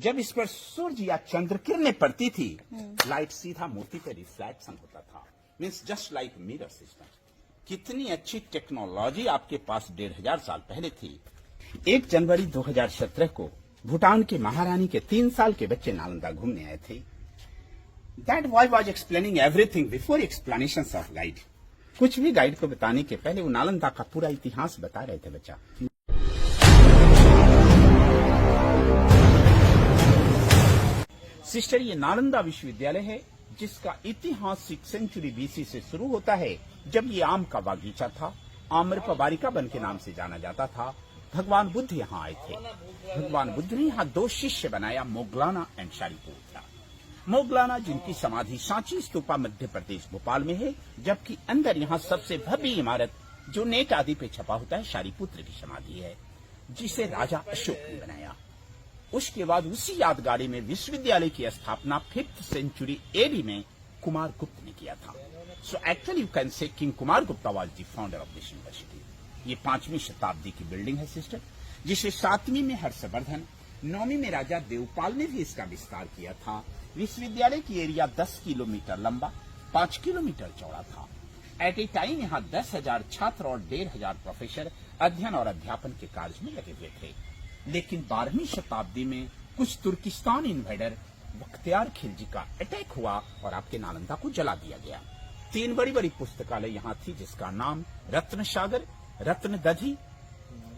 जब इस पर सूर्य या चंद्र किरणें पड़ती थी, लाइट सीधा मूर्ति पर रिफ्लेक्शन होता था, means just like mirror system. कितनी अच्छी टेक्नोलॉजी आपके पास 1500 साल पहले थी। 1 जनवरी 2017 को भूटान के महारानी के 3 साल के बच्चे नालंदा घूमने आए थे। That boy was explaining everything before explanation of guide. कुछ भी गाइड को बताने के पहले वो नालंदा का पूरा इतिहास बता रहे थे बच्चा। सिस्टर, ये नालंदा विश्वविद्यालय है जिसका इतिहास 6 सेंचुरी बीसी से शुरू होता है, जब ये आम का बागीचा था। आम्रपालिका वन के नाम से जाना जाता था। भगवान बुद्ध यहाँ आए थे। भगवान बुद्ध ने यहाँ 2 शिष्य बनाया, मोगलाना एंड शारिपुत्रा। मोगलाना जिनकी समाधि सांची स्तूपा मध्य प्रदेश भोपाल में है, जबकि अंदर यहाँ सबसे भव्य इमारत जो नेट आदि पे छपा होता है शारिपुत्र की समाधि है, जिसे राजा अशोक ने बनाया। उसके बाद उसी यादगारी में विश्वविद्यालय की स्थापना 5th सेंचुरी एडी में कुमार गुप्त ने किया था। So actually you can say king Kumar Gupta was the founder of this university. ये 5वीं शताब्दी की बिल्डिंग है सिस्टर, जिसे 7वीं में हर्षवर्धन, 9वीं में राजा देवपाल ने भी इसका विस्तार किया था। विश्वविद्यालय की एरिया 10 किलोमीटर लंबा, 5 किलोमीटर चौड़ा था। एट ए टाइम यहाँ 10,000 छात्र और 1,500 प्रोफेसर अध्ययन और अध्यापन के कार्य में लगे हुए थे। लेकिन 12वीं शताब्दी में कुछ तुर्किस्तान इन्वेडर बख्तियार खिलजी का अटैक हुआ और आपके नालंदा को जला दिया गया। 3 बड़ी बड़ी पुस्तकालय यहाँ थी, जिसका नाम रत्न सागर, रत्न दधी,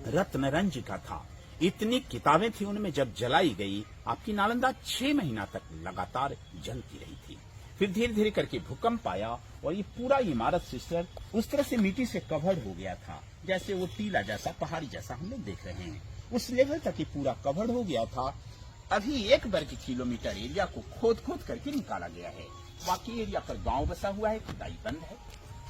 रत्न रंजिका था। इतनी किताबें थी, उनमें जब जलाई गई, आपकी नालंदा 6 महीना तक लगातार जलती रही थी। फिर धीरे धीरे करके भूकंप आया और ये पूरा इमारत सिस्टर उस तरह से मिट्टी से कवर्ड हो गया था, जैसे वो टीला जैसा, पहाड़ी जैसा हम लोग देख रहे हैं। उस लेवल तक ये पूरा कवर्ड हो गया था। अभी 1 वर्ग किलोमीटर एरिया को खोद खोद करके निकाला गया है। बाकी एरिया पर गांव बसा हुआ है, खुदाई बंद है।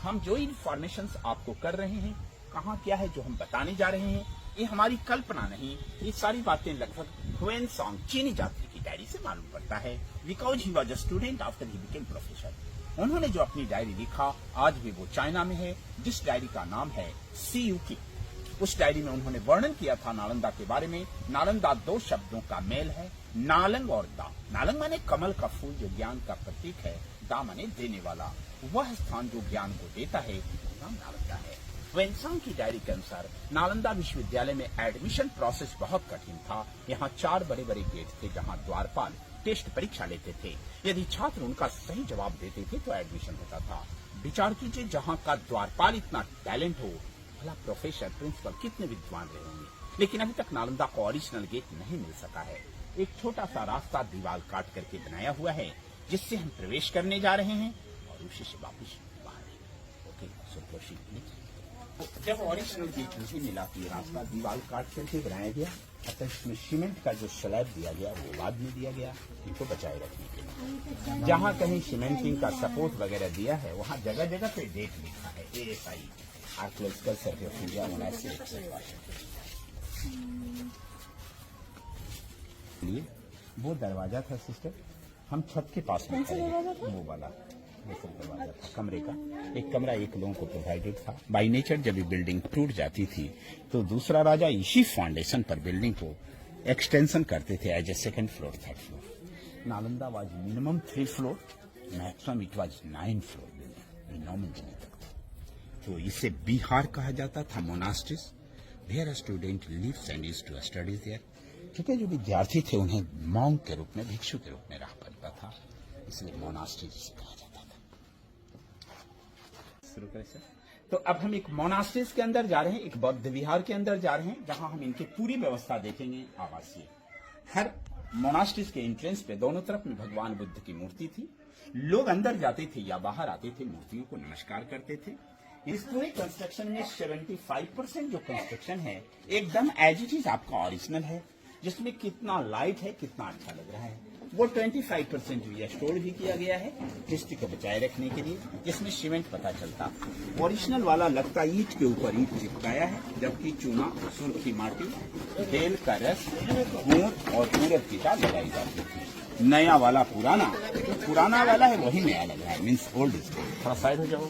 हम जो इन्फॉर्मेशन आपको कर रहे हैं, कहाँ क्या है जो हम बताने जा रहे हैं, ये हमारी कल्पना नहीं। ये सारी बातें लगभग हुएन सांग चीनी जाति की डायरी से मालूम पड़ता है। Because he was a student after he became professor. उन्होंने जो अपनी डायरी लिखा, आज भी वो चाइना में है, जिस डायरी का नाम है CUK। उस डायरी में उन्होंने वर्णन किया था नालंदा के बारे में। नालंदा 2 शब्दों का मेल है, नालंग और दा। नालंग माने कमल का फूल जो ज्ञान का प्रतीक है, दा माने देने वाला। वह स्थान जो ज्ञान को देता है, नाम नालंदा है। वेंसांग की डायरी के अनुसार नालंदा विश्वविद्यालय में एडमिशन प्रोसेस बहुत कठिन था। यहाँ 4 बड़े बड़े गेट थे, जहाँ द्वारपाल टेस्ट परीक्षा लेते थे। यदि छात्र उनका सही जवाब देते थे तो एडमिशन होता था। विचार कीजिए, जहाँ का द्वारपाल इतना टैलेंट हो, भला प्रोफेसर प्रिंसिपल कितने विद्वान रहे होंगे। लेकिन अभी तक नालंदा को ओरिजिनल गेट नहीं मिल सका है। एक छोटा सा रास्ता दीवार काट करके बनाया हुआ है, जिससे हम प्रवेश करने जा रहे हैं और उसी से वापिस बाहर। ओके, सो प्रोसीड। जब ओरिजिनल गेट नहीं मिला तो ये रास्ता दीवार काट करके बनाया गया। अतः इसमें सीमेंट का जो स्लैब दिया गया वो बाद में दिया गया, इनको बचाए रखने के लिए। जहाँ कहीं सीमेंटिंग का सपोर्ट वगैरह दिया है, वहाँ जगह जगह पे डेट लिखा है, ASI archaeological survey of India. वो दरवाजा था सिस्टर, हम छत के पास में वो वाला दरवाजा था कमरे का। एक कमरा 1 लोगों को प्रोवाइडेड था। बाई नेचर जब ये बिल्डिंग टूट जाती थी तो दूसरा राजा इसी फाउंडेशन पर बिल्डिंग को एक्सटेंशन करते थे as a 2nd floor, 3rd floor. Nalanda was minimum 3 floor, maximum it was 9 floor building, 9 मंजिल तक। तो इसे बिहार कहा जाता था, monasteries. Where a student lives and used to study there. क्योंकि जो विद्यार्थी थे उन्हें मॉन्क के रूप में, भिक्षु के रूप में रहा पड़ता था, इसलिए मोनास्ट्रीज कहा जाता था। शुरू करें सर। तो अब हम एक मोनास्ट्रीज के अंदर जा रहे हैं, एक बौद्ध विहार के अंदर जा रहे हैं, जहां हम इनकी पूरी व्यवस्था देखेंगे आवासीय। हर मोनास्ट्रीज के एंट्रेंस पे दोनों तरफ में भगवान बुद्ध की मूर्ति थी। लोग अंदर जाते थे या बाहर आते थे, मूर्तियों को नमस्कार करते थे। इस पूरे कंस्ट्रक्शन में 75% जो कंस्ट्रक्शन है एकदम एज इट इज आपका ओरिजिनल है, जिसमें कितना लाइट है, कितना अच्छा लग रहा है। वो 25% रिस्टोर भी किया गया है हिस्ट्री को बचाए रखने के लिए, जिसमें सीमेंट पता चलता। ओरिजिनल वाला लगता ईंट के ऊपर ईंट चिपकाया है, जबकि चूना, सुर्खी माटी, बेल का रस, गूंद और पूरब की दाल लगाई जाती थी। नया वाला पुराना, जो पुराना वाला है वही नया लग रहा है, मीन्स ओल्ड। थोड़ा साइड हो जाओ।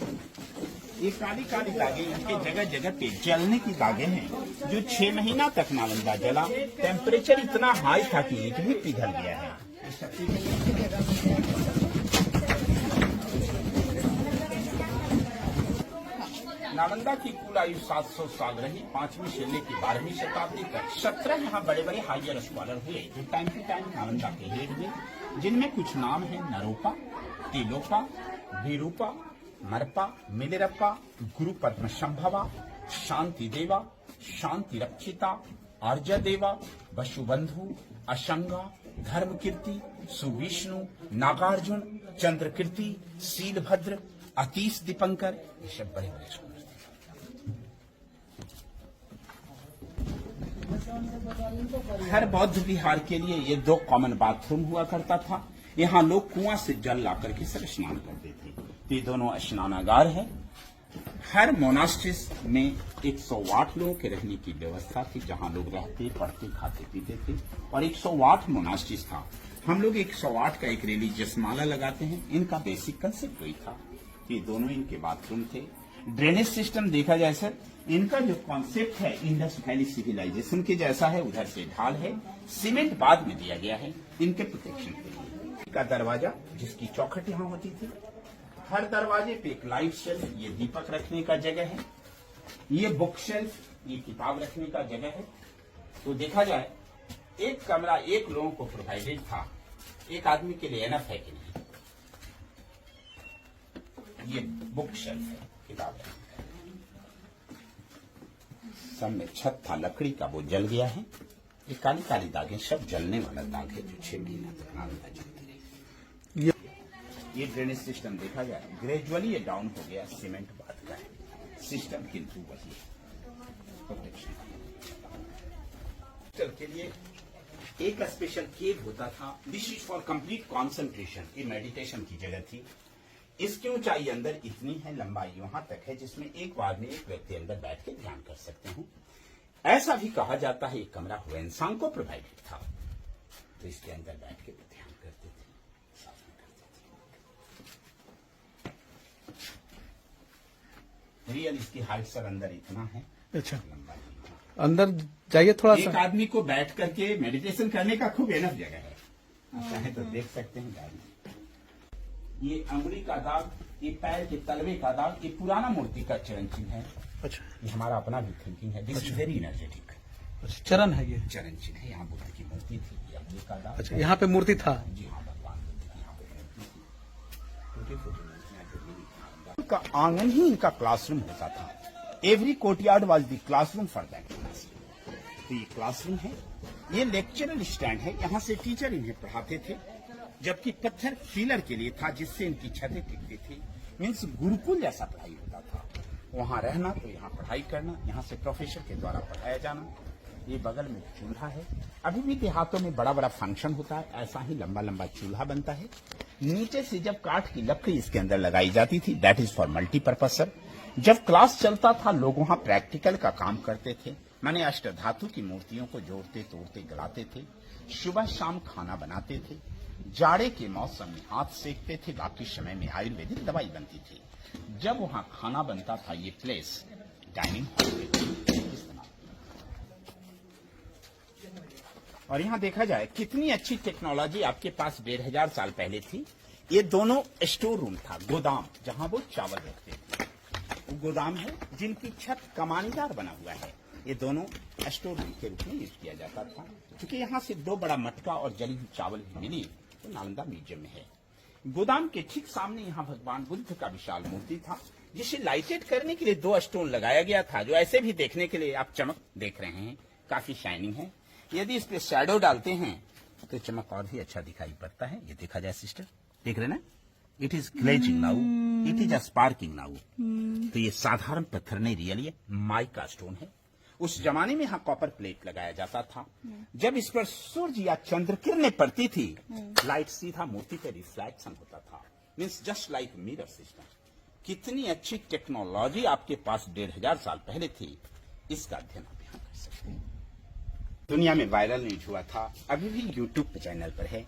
ये काली काली दागे इनके जगह जगह पे जलने की दागे हैं जो 6 महीना तक नालंदा जला। टेम्परेचर इतना हाई था कि ईंट भी पिघल गया है। नालंदा की कुल आयु 700 साल रही। 5वीं से लेकर 12वीं शताब्दी तक 17 यहाँ बड़े बड़े हायर स्कॉलर हुए जो टाइम टू टाइम नालंदा के हेड हुए, जिनमें कुछ नाम है नरोपा, तिलोपा, विरूपा, मरपा, मिलिरप्पा, गुरु पद्मशंभवा, शांति देवा, शांति रक्षिता, आर्य देवा, वसुबंधु, अशंगा, धर्मकीर्ति, सुविष्णु, नागार्जुन, चंद्रकीर्ति, शीलभद्र, अतीश दीपंकर, ये सब बड़े बड़े स्कॉलर थे। हर बौद्ध विहार के लिए ये 2 कॉमन बाथरूम हुआ करता था। यहाँ लोग कुआं से जल लाकर के सब स्नान करते थे। ये दोनों स्नानागार है। हर मोनास्ट्रिस में 108 लोगों के रहने की व्यवस्था थी, जहाँ लोग रहते, पढ़ते, खाते, पीते थे। और 108 मोनास्ट्रिस था। हम लोग 108 का एक रिलीजियस माला लगाते हैं। इनका बेसिक कंसेप्ट वही था। ये दोनों इनके बाथरूम थे। ड्रेनेज सिस्टम देखा जाए सर, इनका जो कॉन्सेप्ट है इंडस वैली सिविलाइजेशन के जैसा है। उधर से ढाल है, सीमेंट बाद में दिया गया है इनके प्रोटेक्शन के लिए। का दरवाजा जिसकी चौखट यहाँ होती थी। हर दरवाजे पे एक लाइट शेल्फ, ये दीपक रखने का जगह है। ये बुक शेल्फ, ये किताब रखने का जगह है। तो देखा जाए एक कमरा एक लोगों को प्रोवाइडेड था। एक आदमी के लिए एनफ है कि नहीं? ये बुक शेल्फ है, किताब है। सब में छत था लकड़ी का, वो जल गया है। ये काली काली दागे सब जलने वाला दाग है जो 6 महीना तक नालंदा जलती रही। ये ड्रेनेज सिस्टम देखा जाए ग्रेजुअली ये डाउन हो गया। सीमेंट बाद का है सिस्टम, किंतु वही प्रोटेक्शन के लिए एक स्पेशल केव होता था। This is for complete concentration. ये मेडिटेशन की जगह थी। इसकी ऊंचाई अंदर इतनी है, लंबाई वहां तक है, जिसमें एक बार में एक व्यक्ति अंदर बैठ के ध्यान कर सकते हैं। ऐसा भी कहा जाता है एक कमरा हुएनसांग को प्रोवाइडेड था। तो इसके अंदर बैठ के ध्यान करते थे, साधना करते थे। रियल इसकी हाइट सर अंदर इतना है। अच्छा, लंबाई अंदर जाइए थोड़ा एक सा। आदमी को बैठ करके मेडिटेशन करने का खूब एनफ जगह है। आप चाहे तो देख सकते हैं गाड़ी। ये अंगुली का दाग, ये पैर के तलवे का दाग, ये पुराना मूर्ति का चरण चिन्ह है। अच्छा, ये हमारा अपना भी थिंकिंग है। This is very energetic. चरण है ये। चरण चिन्ह है। यहाँ बुद्ध की मूर्ति थी। ये अंगुली का दाग। अच्छा, यहाँ पे मूर्ति था। जी हाँ, भगवान बुद्ध की यहाँ पे मूर्ति थी। छोटी-छोटी मूर्तियाँ जो भी इनका आंगन ही इनका क्लासरूम होता था। Every courtyard was the classroom for that class. तो ये क्लासरूम है। ये लेक्चरल स्टैंड है। यहाँ से टीचर इन्हें पढ़ाते थे, जबकि पत्थर फिलर के लिए था, जिससे इनकी छतें टिकती थी। मीन्स गुरुकुल जैसा पढ़ाई होता था। वहाँ रहना तो यहाँ पढ़ाई करना, यहाँ से प्रोफेसर के द्वारा पढ़ाया जाना। ये बगल में चूल्हा है। अभी भी देहातों में बड़ा बड़ा फंक्शन होता है, ऐसा ही लंबा लंबा चूल्हा बनता है। नीचे से जब काठ की लकड़ी इसके अंदर लगाई जाती थी, that is for multipurpose sir. जब क्लास चलता था लोग वहाँ प्रैक्टिकल का काम करते थे, माने अष्टधातु की मूर्तियों को जोड़ते तोड़ते गलाते थे। सुबह शाम खाना बनाते थे। जाड़े के मौसम में हाथ सेकते थे। बाकी समय में आयुर्वेदिक दवाई बनती थी। जब वहाँ खाना बनता था, ये प्लेस डाइनिंग हॉल में इस्तेमाल। और यहाँ देखा जाए कितनी अच्छी टेक्नोलॉजी आपके पास 1500 साल पहले थी। ये दोनों स्टोर रूम था, गोदाम, जहाँ वो चावल रखते थे। वो गोदाम है जिनकी छत कमानीदार बना हुआ है। ये दोनों स्टोर रूम के रूप में यूज किया जाता था। क्योंकि यहाँ से 2 बड़ा मटका और जली हुई चावल भी मिली, तो नालंदा म्यूजियम में है। गोदाम के ठीक सामने यहाँ भगवान बुद्ध का विशाल मूर्ति था, जिसे लाइटेड करने के लिए 2 स्टोन लगाया गया था, जो ऐसे भी देखने के लिए आप चमक देख रहे हैं, काफी शाइनिंग है। यदि इस पे शैडो डालते हैं तो चमक और भी अच्छा दिखाई पड़ता है। ये देखा जाए सिस्टर, देख रहे ना, it is glazing now, it is sparking now. तो ये साधारण पत्थर नहीं, रियल ये माइका स्टोन है। उस जमाने में यहाँ कॉपर प्लेट लगाया जाता था। जब इस पर सूर्य या चंद्र किरणें पड़ती थी, लाइट सीधा मूर्ति पर रिफ्लेक्शन होता था। Means just like mirror system. कितनी अच्छी टेक्नोलॉजी आपके पास 1500 साल पहले थी, इसका अध्ययन आप यहाँ कर सकते हैं। दुनिया में वायरल न्यूज हुआ था, अभी भी यूट्यूब चैनल पर है।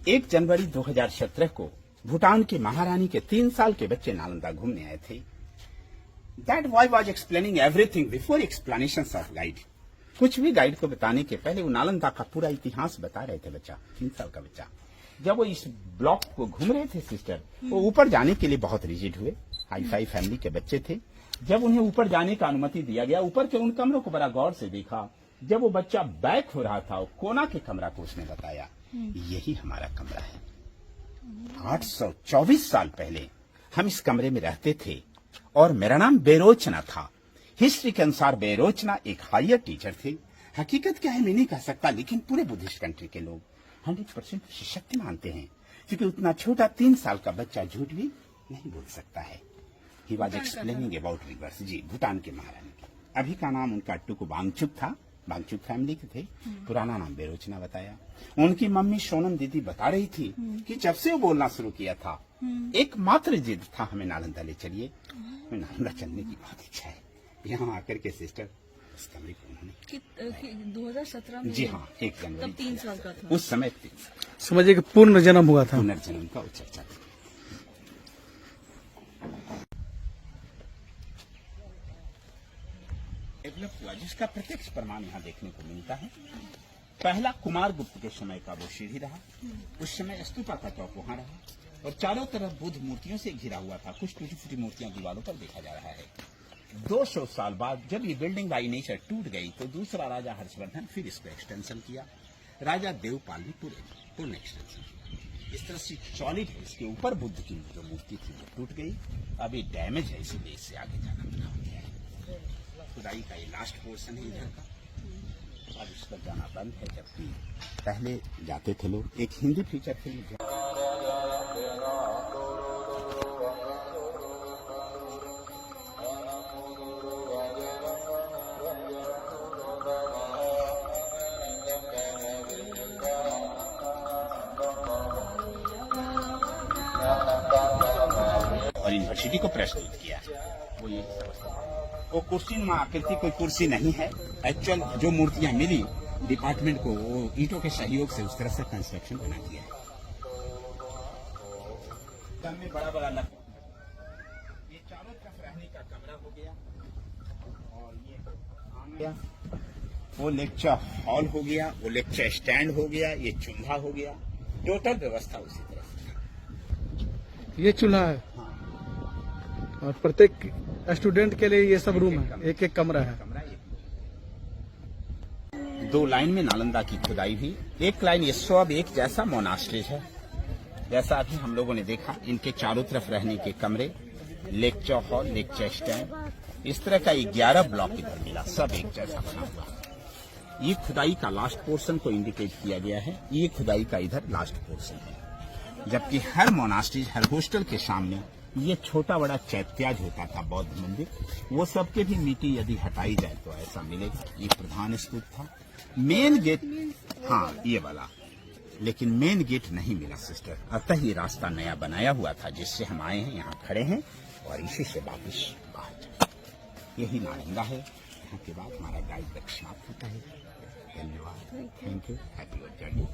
1 जनवरी 2017 को भूटान की महारानी के 3 साल के बच्चे नालंदा घूमने आए थे। That boy was explaining everything before explanations of guide. कुछ भी गाइड को बताने के पहले वो नालंदा का पूरा इतिहास बता रहे थे बच्चा, 3 साल का बच्चा। जब वो इस ब्लॉक को घूम रहे थे सिस्टर, वो ऊपर जाने के लिए बहुत रिजिड हुए, हाई फाई फैमिली के बच्चे थे। जब उन्हें ऊपर जाने का अनुमति दिया गया, ऊपर के उन कमरों को बड़ा गौर से देखा। जब वो बच्चा बैक हो रहा था, कोना के कमरा को उसने बताया, यही हमारा कमरा है। 824 साल पहले हम इस कमरे में रहते थे और मेरा नाम बेरोचना था। हिस्ट्री के अनुसार बेरोचना एक हायर टीचर थे। हकीकत क्या है मैं नहीं कह सकता, लेकिन पूरे बुद्धिस्ट कंट्री के लोग 100% शक्ति मानते हैं, क्योंकि उतना छोटा 3 साल का बच्चा झूठ भी नहीं बोल सकता है। He was explaining about rivers. जी, भूटान के महारानी के अभी का नाम उनका टुकु वांगचुक था, वांगचुक फैमिली के थे। पुराना नाम बेरोचना बताया। उनकी मम्मी सोनम दीदी बता रही थी कि जब से वो बोलना शुरू किया था, एकमात्र जिद था हमें नालंदा ले चलिए। हमें नालंदा चलने की बहुत इच्छा है। यहाँ आकर के सिस्टर इस कमरे को उन्होंने 2017 में। जी हाँ, 1 जनवरी तब 3 साल का था। उस समय 3 साल समझिए कि पूर्ण जन्म हुआ था। पुनर्जन्म का चर्चा थी। डेवलप हुआ, जिसका प्रत्यक्ष प्रमाण यहाँ देखने को मिलता है। पहला कुमार गुप्त के समय का वो सीढ़ी रहा। उस समय स्तूपा का चौक वहां रहा और चारों तरफ बुद्ध मूर्तियों से घिरा हुआ था। कुछ टूटी फूटी मूर्तियां दीवारों पर देखा जा रहा है। 200 साल बाद जब ये बिल्डिंग बाई नेचर टूट गई, तो दूसरा राजा हर्षवर्धन फिर इसको एक्सटेंशन किया। राजा देवपाल ने पूर्ण एक्सटेंशन किया। इस तरह से सॉलिड है, इसके ऊपर बुद्ध की जो मूर्ति थी वो टूट गई। अभी डैमेज है, इसीलिए इससे आगे जाना मना हो गया है। खुदाई का ये लास्ट पोर्शन है इधर का, अब इस पर जाना बंद है। जबकि पहले जाते थे लोग। एक हिंदी फीचर फिल्म और यूनिवर्सिटी को प्रस्तुत किया। वो ये वो कुर्सी नुमा आकृति कोई कुर्सी नहीं है। एक्चुअल जो मूर्तियां मिली डिपार्टमेंट को, वो ईंटों के सहयोग से उस तरह से कंस्ट्रक्शन बना दिया है। तब में बड़ा बड़ा ये चारों तरफ रहने का कमरा हो गया और ये आ गया। वो लेक्चर हॉल हो गया, वो लेक्चर स्टैंड हो गया, ये चूल्हा हो गया। टोटल व्यवस्था उसी तरह से। ये चूल्हा है और प्रत्येक स्टूडेंट के लिए ये सब रूम है, एक एक कमरा है। 2 लाइन में नालंदा की खुदाई हुई। एक लाइन ये सब एक जैसा मोनास्ट्री है, जैसा अभी हम लोगों ने देखा। इनके चारों तरफ रहने के कमरे, लेक्चर हॉल, लेक्चर स्टैंड, इस तरह का 11 ब्लॉक इधर मिला, सब एक जैसा बना हुआ। ये खुदाई का लास्ट पोर्शन को इंडिकेट किया गया है। ये खुदाई का इधर लास्ट पोर्शन है। जबकि हर मोनास्ट्री, हर हॉस्टल के सामने ये छोटा बड़ा चैत्याज होता था, बौद्ध मंदिर, वो सबके भी मिट्टी यदि हटाई जाए तो ऐसा मिलेगा। ये प्रधान स्तूप था। मेन गेट, हाँ ये वाला, लेकिन मेन गेट नहीं मिला सिस्टर। अतः ये रास्ता नया बनाया हुआ था, जिससे हम आए हैं, यहाँ खड़े हैं और इसी से वापिस बाहर जाए। यही नालंदा है। यहाँ के बाद हमारा गाइड समाप्त होता है। धन्यवाद, थैंक यू, हैप्पी जर्नी।